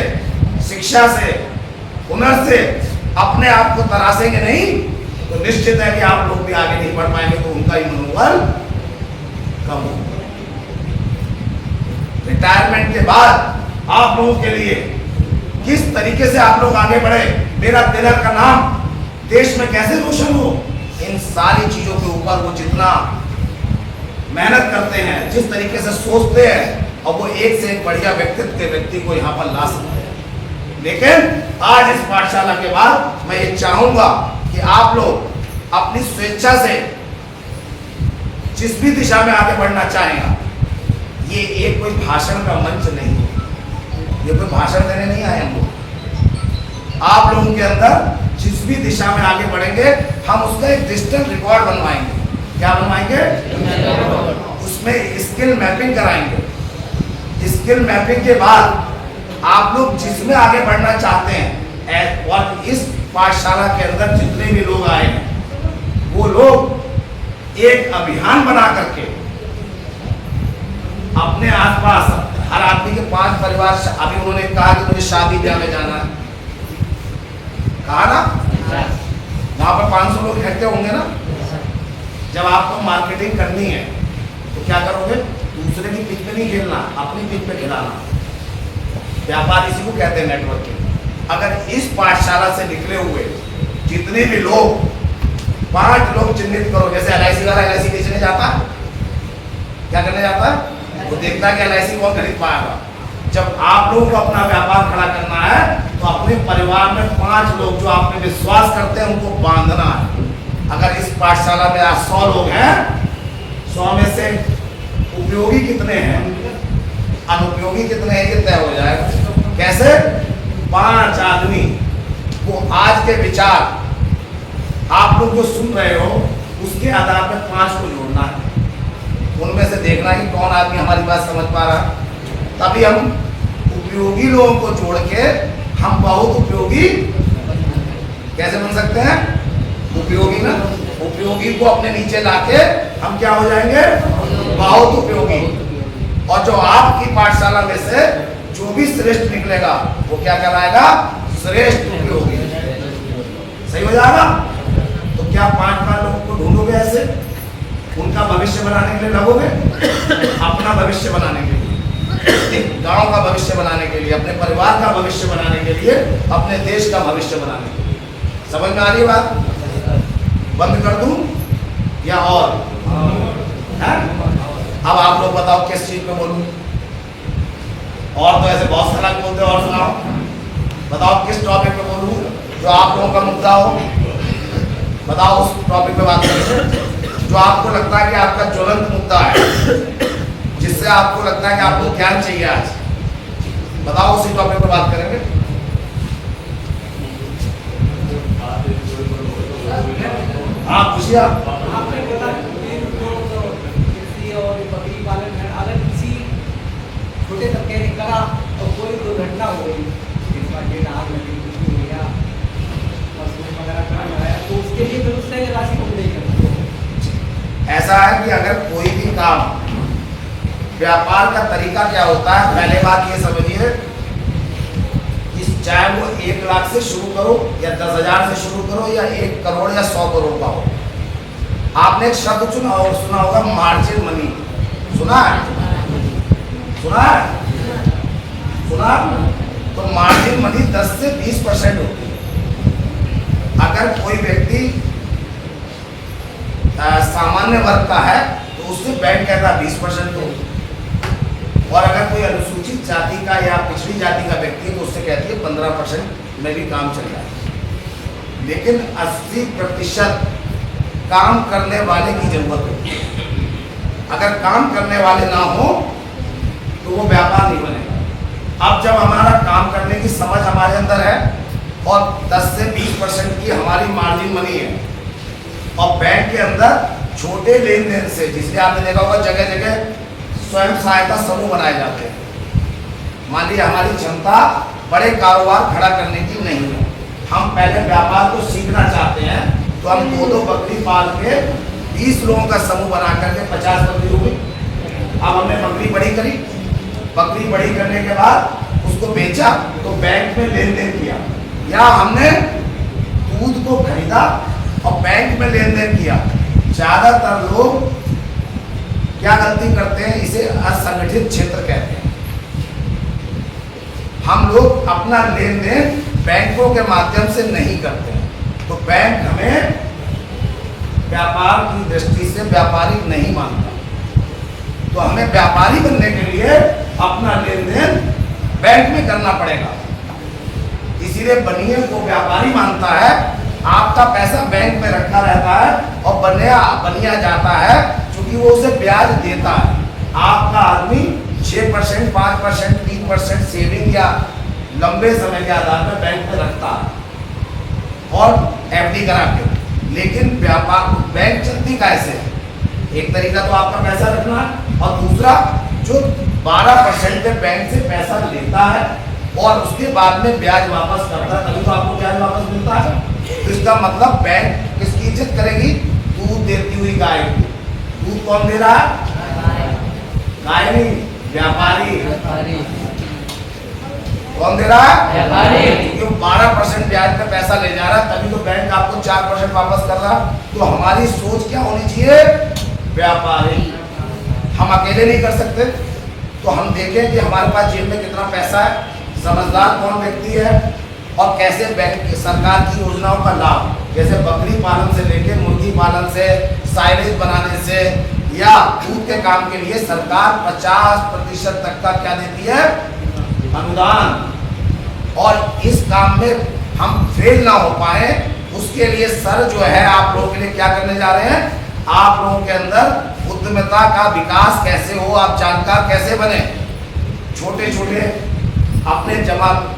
शिक्षा से, हुनर से अपने आप को तराशेंगे नहीं, तो निश्चित है कि आप लोग भी आगे नहीं बढ़ पाएंगे, तो उनका ही मनोबल कम होगा। रिटायरमेंट के बाद आप लोगों के लिए किस तरीके से आप लोग आगे बढ़े, मेरा तिलक का नाम देश में कैसे रोशन हो, इन सारी चीजों के ऊपर वो जितना मेहनत करते हैं, जिस तरीके से सोचते हैं, और वो एक से एक बढ़िया व्यक्तित्व के व्यक्ति को यहाँ पर ला सकते हैं। लेकिन आज इस पाठशाला के बाद मैं ये चाहूंगा कि आप लोग अपनी स्वेच्छा से जिस भी दिशा में आगे बढ़ना चाहेगा, ये एक कोई भाषण का मंच नहीं है, ये कोई भाषण देने नहीं आए हम लोग। आप लोगों के अंदर जिस भी दिशा में आगे बढ़ेंगे, हम उसका एक डिजिटल रिकॉर्ड बनवाएंगे। क्या बनवाएंगे? उसमें स्किल मैपिंग कराएंगे। स्किल मैपिंग के बाद आप लोग जिसमें आगे बढ़ना चाहते हैं, और इस पाठशाला के अंदर जितने भी लोग आए हैं, वो लोग एक अभियान बना करके अपने आसपास हर आदमी के 5 परिवार, अभी उन्होंने कहा कि मुझे शादी ब्याह में जाना है, कहा ना, वहां पर 500 लोग इकट्ठे होंगे ना। जब आपको मार्केटिंग करनी है तो क्या करोगे? दूसरे की पिच पे नहीं खेलना, अपनी पिच पे खिलाना। व्यापार इसी को कहते हैं नेटवर्किंग। अगर इस पाठशाला से निकले हुए जितने भी लोग, 5 लोग चिन्हित करो। जैसे LIC वाला LIC बेचने जाता है, क्या करने जाता है? वो देखता है कि LIC कौन खरीद पाएगा। जब आप लोगों को अपना व्यापार खड़ा करना है, तो अपने परिवार में 5 लोग जो आप में विश्वास करते हैं, उनको बांधना है। अगर इस पाठशाला में आज 100 लोग हैं, 100 में से उपयोगी कितने हैं, अनुपयोगी कितने हैं, ये तय हो जाएगा। कैसे? 5 आदमी वो आज के विचार आप लोग जो सुन रहे हो, उसके आधार पर 5 को जोड़ना है। उनमें से देखना कि कौन आदमी हमारी बात समझ पा रहा है। तभी हम उपयोगी लोगों को जोड़ के हम बहुत उपयोगी कैसे बन सकते हैं? उपयोगी ना। उपयोगी को अपने नीचे लाके हम क्या हो जाएंगे? बहुत उपयोगी। और जो आपकी पाठशाला में से जो भी श्रेष्ठ निकलेगा वो क्या कहलाएगा? श्रेष्ठ उपयोगी। सही हो जाएगा? तो क्या 5 लोगों को ढूंढोगे ऐसे, उनका भविष्य बनाने के लिए लगोगे, अपना भविष्य बनाने के लिए, गांव का भविष्य बनाने के लिए, अपने परिवार का भविष्य बनाने के लिए, अपने देश का भविष्य बनाने के लिए। समझ में आ रही है बात? बंद कर दूं या और है? अब आप लोग बताओ किस चीज पे बोलूं? और तो ऐसे बहुत सारा बोलते हैं, और सुनाओ, बताओ किस टॉपिक पे बोलूं जो आप लोगों का मुद्दा हो। बताओ उस टॉपिक पे बात करें जो आपको लगता है कि आपका ज्वलंत मुद्दा है, जिससे आपको लगता है कि आपको ज्ञान चाहिए आज। बताओ उसी टॉपिक पे बात करेंगे। हाँ पूछिए आप। आपने बोला कि जो कृषि और बकरी पालन है, अगर किसी छोटे तबके ने करा और कोई दुर्घटना हो गई, जिसका डेढ़ आग लगी, कुछ भी हो गया, मशरूम वगैरह करा लगाया, तो उसके लिए फिर उससे राशि को नहीं करना। ऐसा है कि अगर कोई भी काम, व्यापार का तरीका क्या होता है, पहले बात ये समझिए कि चाहे वो 1 लाख से शुरू करो या 10,000 से शुरू करो या 1 करोड़ या 100 करोड़ का हो। आपने एक शब्द सुना होगा मार्जिन मनी। सुना है? सुना है? सुना? तो मार्जिन मनी 10 से 20% होती है। अगर कोई व्यक्ति सामान्य वर्ग का है तो उससे बैंक कहता है 20% दो, और अगर कोई अनुसूचित जाति का या पिछड़ी जाति का व्यक्ति है तो उससे कहती है 15% में भी काम चल रहा है। लेकिन 80% काम करने वाले की जरूरत होती है। अगर काम करने वाले ना हो तो वो व्यापार नहीं बनेगा। अब जब हमारा काम करने की समझ हमारे अंदर है और 10 से 20% की हमारी मार्जिन मनी है, और बैंक के अंदर छोटे लेन देन से, जिसलिए आपने देखा होगा जगह जगह स्वयं सहायता समूह बनाए जाते हैं। मान लीजिए हमारी क्षमता बड़े कारोबार खड़ा करने की नहीं है, हम पहले व्यापार को सीखना चाहते हैं, तो हम 2-2 बकरी पाल के 20 लोगों का समूह बना करके 50 बकरी हो गई। अब हमने बकरी बड़ी करी, बकरी बड़ी करने के बाद उसको बेचा तो बैंक में लेन देन किया, या हमने दूध को खरीदा और बैंक में लेन देन किया। ज्यादातर लोग क्या गलती करते हैं, इसे असंगठित क्षेत्र कहते हैं। हम लोग अपना लेन देन बैंकों के माध्यम से नहीं करते हैं, तो बैंक हमें व्यापार की दृष्टि से व्यापारी नहीं मानता। तो हमें व्यापारी बनने के लिए अपना लेन देन बैंक में करना पड़ेगा। इसीलिए बनिए को व्यापारी मानता है, आपका पैसा बैंक में रखा रहता है और बनिया जाता है, क्योंकि वो उसे ब्याज देता है। आपका आदमी 6%, 5%, 3% सेविंग या लंबे समय के आधार पर बैंक में रखता है और एफडी करा के। लेकिन व्यापार बैंक चलती कैसे है? एक तरीका तो आपका पैसा रखना है, और दूसरा जो 12% पे बैंक से पैसा लेता है और उसके बाद में ब्याज वापस करता है, तभी तो आपको ब्याज वापस मिलता है। तो इसका मतलब बैंक किसकी इज्जत करेगी? दूध देती हुई गाय की। दूध कौन दे रहा है? गाय नहीं, व्यापारी। कौन दे रहा है? व्यापारी। क्यों 12% ब्याज पे पैसा ले जा रहा है, तभी तो बैंक आपको 4% वापस कर रहा। तो हमारी सोच क्या होनी चाहिए? व्यापारी। हम अकेले नहीं कर सकते, तो हम देखें कि हमारे पास जेब में कितना पैसा है, समझदार कौन व्यक्ति है, और कैसे बैंक सरकार की योजनाओं का लाभ, जैसे बकरी पालन से लेके मुर्गी पालन से, साइलेज बनाने से, या दूध के काम के लिए सरकार 50% तक का क्या देती है? अनुदान। और इस काम में हम फेल ना हो पाए, उसके लिए सर जो है आप लोगों के लिए क्या करने जा रहे हैं? आप लोगों के अंदर उद्यमिता का विकास कैसे हो, आप जानकार कैसे बने, छोटे छोटे अपने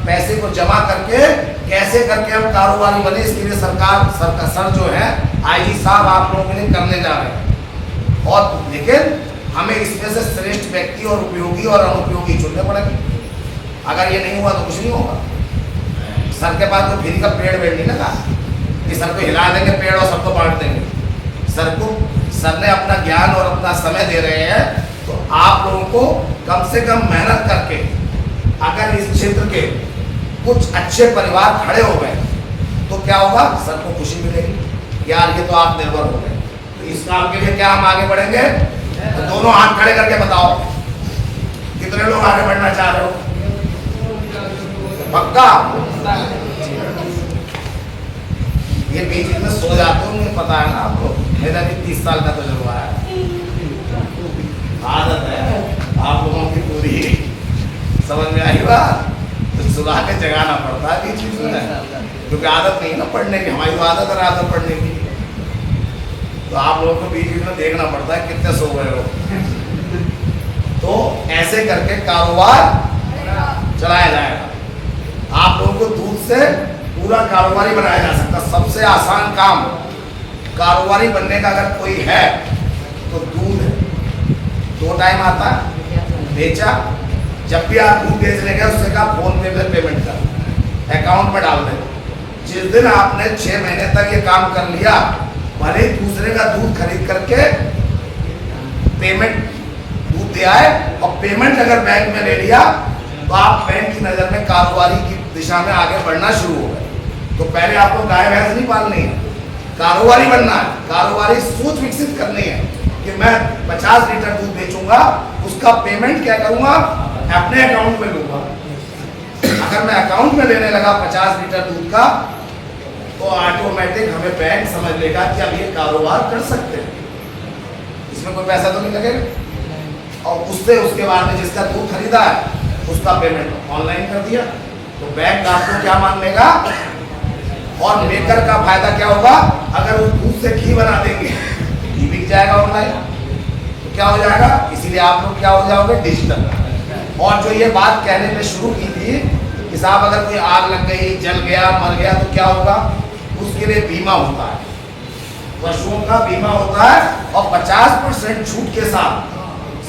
पैसे को जमा करके कैसे करके हम कारोबारी बने, इसके लिए सरकार सर जो है आईजी साहब आप लोगों के लिए करने जा रहे हैं। और लेकिन हमें इसमें से श्रेष्ठ व्यक्ति और उपयोगी और अनुपयोगी चुनने पड़ेंगे। अगर ये नहीं हुआ तो कुछ नहीं होगा। सर के पास तो फ्री का पेड़ वेड़ नहीं लगा कि सर को हिला देंगे पेड़ और सबको बांट देंगे। सर ने अपना ज्ञान और अपना समय दे रहे हैं, तो आप लोगों को कम से कम मेहनत करके अगर इस क्षेत्र के कुछ अच्छे परिवार खड़े हो गए तो क्या होगा, सर को खुशी मिलेगी, यार ये तो आत्मनिर्भर हो गए। तो इस काम के लिए क्या हम आगे बढ़ेंगे? तो दोनों हाथ खड़े करके बताओ कितने लोग आगे बढ़ना चाह रहे हो? पक्का? ये बीच में सो जाते हो, मुझे पता है ना आपको, मेरा भी 30 साल का तजुर्बा है, आदत है आप लोगों की पूरी, समझ में आई बात? तो सुला के जगाना पड़ता है बीच बीच में, क्योंकि आदत नहीं है ना पढ़ने की, हमारी तो आदत है आदत पढ़ने की। तो आप लोगों को बीच बीच में देखना पड़ता है कितने सो गए हो। तो ऐसे करके कारोबार चलाया जाएगा। आप लोगों को दूध से पूरा कारोबारी बनाया जा सकता। सबसे आसान काम कारोबारी बनने का अगर कोई है तो दूध है। 2 टाइम आता है, बेचा, जब भी आप दूध बेचने गए उससे कहा फोन पे में पेमेंट कर, अकाउंट में डाल दे। जिस दिन आपने 6 महीने तक ये काम कर लिया, भले ही दूसरे का दूध खरीद करके पेमेंट दूध दिया है और पेमेंट अगर बैंक में ले लिया तो आप बैंक की नज़र में कारोबारी की दिशा में आगे बढ़ना शुरू हो गए। तो पहले आपको गाय भैंस नहीं पालनी है, कारोबारी बनना है। कारोबारी सोच विकसित करनी है कि मैं 50 लीटर दूध बेचूंगा, उसका पेमेंट क्या करूंगा, अपने अकाउंट में लूंगा। अगर मैं अकाउंट में लेने लगा 50 लीटर दूध का, तो ऑटोमेटिक हमें बैंक समझ लेगा कि अब ये कारोबार कर सकते हैं, इसमें कोई पैसा तो नहीं लगेगा। और उससे उसके बाद में जिसका दूध खरीदा है उसका पेमेंट ऑनलाइन कर दिया, तो बैंक आपको क्या मान लेगा। और मेकर का फायदा क्या होगा, अगर उस दूध से घी बना देंगे, घी बिक जाएगा ऑनलाइन, तो क्या हो जाएगा। इसीलिए आप लोग क्या हो जाओगे, डिजिटल। और जो ये बात कहने पे शुरू की थी कि साहब अगर कोई आग लग गई, जल गया, मर गया तो क्या होगा, उसके लिए बीमा होता है, पशुओं का बीमा होता है। और 50% छूट के साथ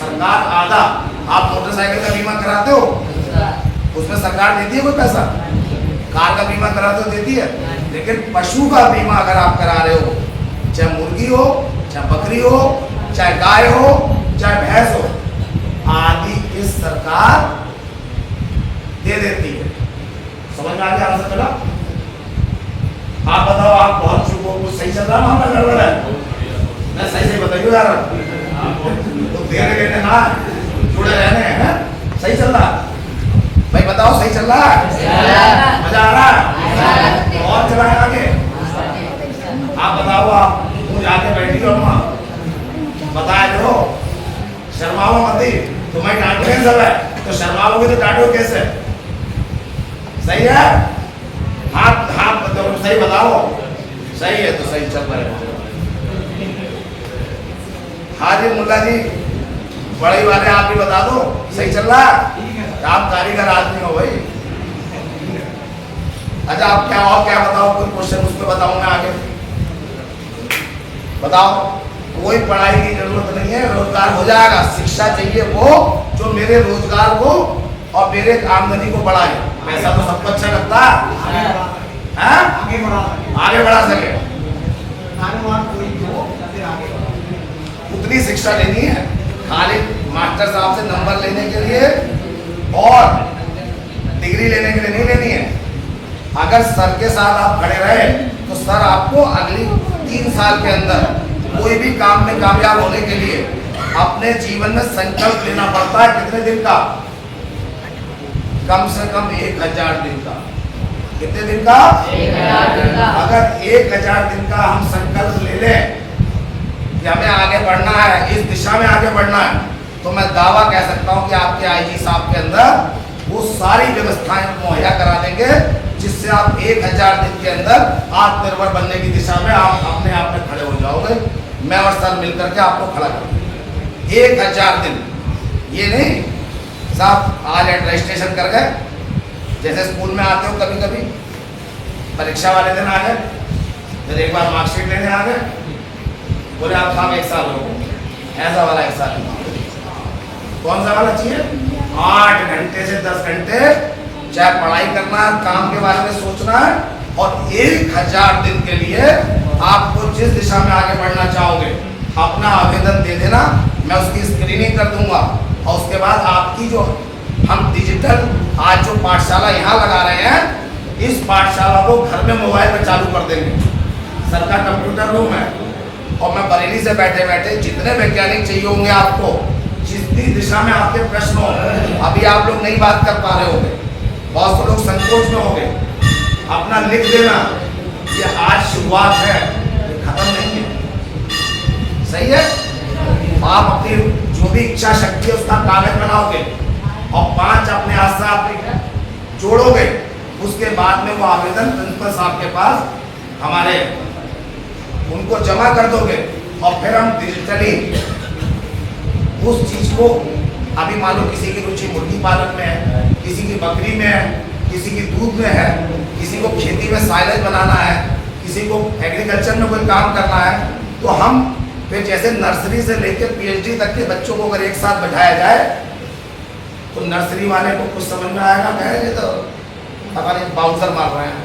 सरकार आधा, आप मोटरसाइकिल का बीमा कराते हो उसमें सरकार देती है कोई पैसा, कार का बीमा कराते हो देती है, लेकिन पशु का बीमा अगर आप करा रहे हो, चाहे मुर्गी हो, चाहे बकरी हो, चाहे गाय हो, चाहे भैंस हो, आदि की सरकार दे देती है। समझ में आ गया आंसर चला? आप बताओ, आप बहुत चुप हो, कुछ सही चल रहा है मामला, गड़बड़ है? मैं सही से बताइए यार, तो देने लेने ना जुड़े रहने हैं, सही चल रहा भाई? बताओ सही चल रहा है? मजा आ रहा है? तो और चलाए आगे। आप बताओ, आप मुझे आके बैठी हो वहाँ, बताए दो, शर्माओ मत ही, तुम्हें डांटने सब है तो शर्माओगे तो डांटो कैसे? सही है? हाथ हाथ बताओ, सही बताओ, सही है तो सही चल रहा है। हाँ जी मुल्ला जी, बड़ी बात है, आप भी बता दो सही चल रहा है? आप कारीगर आदमी हो भाई। अच्छा आप क्या और क्या बताओ, कोई क्वेश्चन उस पर बताऊं मैं आगे? बताओ। कोई पढ़ाई की जरूरत नहीं है, रोजगार हो जाएगा। शिक्षा चाहिए वो जो मेरे रोजगार को और मेरे आमदनी को बढ़ाए। पैसा तो सबको अच्छा लगता है, आगे बढ़ा सके, उतनी शिक्षा लेनी है। खाली मास्टर साहब से नंबर लेने के लिए और डिग्री लेने के लिए नहीं लेनी है। अगर सर के साथ आप खड़े रहे तो सर आपको अगली 3 साल के अंदर कोई भी काम में कामयाब होने के लिए अपने जीवन में संकल्प लेना पड़ता है। कितने दिन का? कम से कम 1000 दिन का। कितने दिन का? 1000 दिन का। अगर 1000 दिन का हम संकल्प ले लें कि हमें आगे बढ़ना है, इस दिशा में आगे बढ़ना है, तो मैं दावा कह सकता हूं कि आपके आईजी साहब के अंदर वो सारी व्यवस्थाएं मुहैया करा देंगे जिससे आप 1000 दिन के अंदर आत्मनिर्भर बनने की दिशा में आप अपने आप में खड़े हो जाओगे। मैं और सर मिलकर के आपको खड़ा करूंगा। 1000 दिन, ये नहीं साहब आज रजिस्ट्रेशन कर गए, जैसे स्कूल में आते हो कभी कभी, परीक्षा वाले दिन आ गए, फिर एक बार मार्कशीट लेने आ गए, बोले आप साहब 1 साल हो, ऐसा वाला 1 साल। कौन सा वाला चाहिए? 8 घंटे से 10 घंटे चाहे पढ़ाई करना है, काम के बारे में सोचना है, और 1000 दिन के लिए आपको जिस दिशा में आगे बढ़ना चाहोगे अपना आवेदन दे देना, मैं उसकी स्क्रीनिंग कर दूंगा और उसके बाद आपकी जो हम डिजिटल आज जो पाठशाला यहाँ लगा रहे हैं, इस पाठशाला को घर में मोबाइल पे चालू कर देंगे। सर का कंप्यूटर रूम है और मैं बरेली से बैठे बैठे जितने वैज्ञानिक चाहिए होंगे आपको, जितनी दिशा में आपके प्रश्न हो, अभी आप लोग नहीं बात कर पा रहे होंगे, बहुत से लोग संकोच में होंगे, अपना लिख देना। ये आज शुरुआत है, ये खत्म नहीं है। सही है? आप अपनी जो भी इच्छा शक्ति है उसका कागज बनाओगे और 5 अपने हाथ से आप जोड़ोगे। उसके बाद में वो आवेदन प्रिंसिपल साहब के पास हमारे उनको जमा कर दोगे और फिर हम डिजिटली उस चीज को, अभी मान लो किसी की रुचि मुर्गी पालन में है, किसी की बकरी में है, किसी की दूध में है, किसी को खेती में साइलेज बनाना है, किसी को एग्रीकल्चर में कोई काम करना है, तो हम फिर जैसे नर्सरी से लेकर पीएचडी तक के बच्चों को अगर एक साथ बैठाया जाए तो नर्सरी वाले को कुछ समझ में आएगा, कहेंगे तो पता नहीं बाउंसर मार रहे हैं,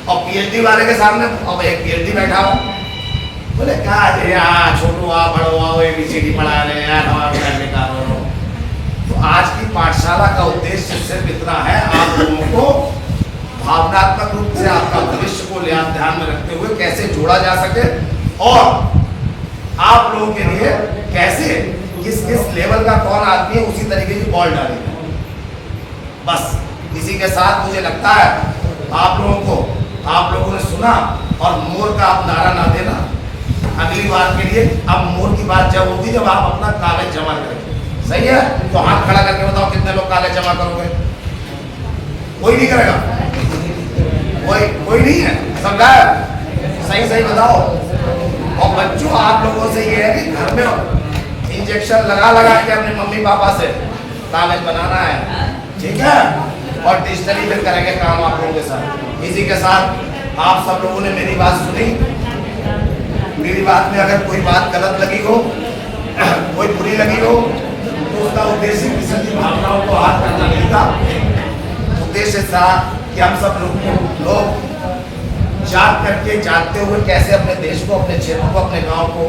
और पीएचडी वाले के सामने अब एक पीएचडी बैठा हो, बोले क्या छोटू आ बड़ो आओ एबीसीडी पढ़ा रहे हैं यार, हमारे घर में काम हो। तो आज की पाठशाला का उद्देश्य सिर्फ इतना है, आप लोगों को भावनात्मक रूप से आपका भविष्य को ध्यान में रखते हुए कैसे जोड़ा जा सके और आप लोगों के लिए कैसे किस किस लेवल का कौन आदमी है उसी तरीके की बॉल डाली। बस इसी के साथ मुझे लगता है आप लोगों ने सुना, और मोर का आप नारा ना देना अगली बार के लिए। अब मोर की बात जब होगी जब आप अपना कागज जमा करेंगे। सही है? तो हाथ खड़ा करके बताओ कितने लोग कागज जमा करोगे? कोई नहीं करेगा? कोई नहीं है? सब गायब? सही बताओ। और बच्चों आप लोगों से ये है कि घर में इंजेक्शन लगा के अपने मम्मी पापा से कागज बनाना है, ठीक है? और डिजिटली फिर करेंगे काम आप लोगों के साथ। इसी के साथ आप सब लोगों ने मेरी बात सुनी। मेरी बात में अगर कोई बात गलत लगी हो, कोई बुरी लगी हो, तो उसका उद्देश्य किसी की भावनाओं को हाथ करना नहीं था। उद्देश्य था कि हम सब लोग जागते हुए कैसे अपने देश को, अपने क्षेत्र को, अपने गांव को,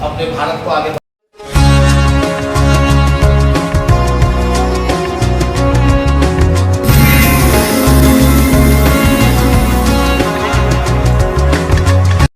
अपने भारत को आगे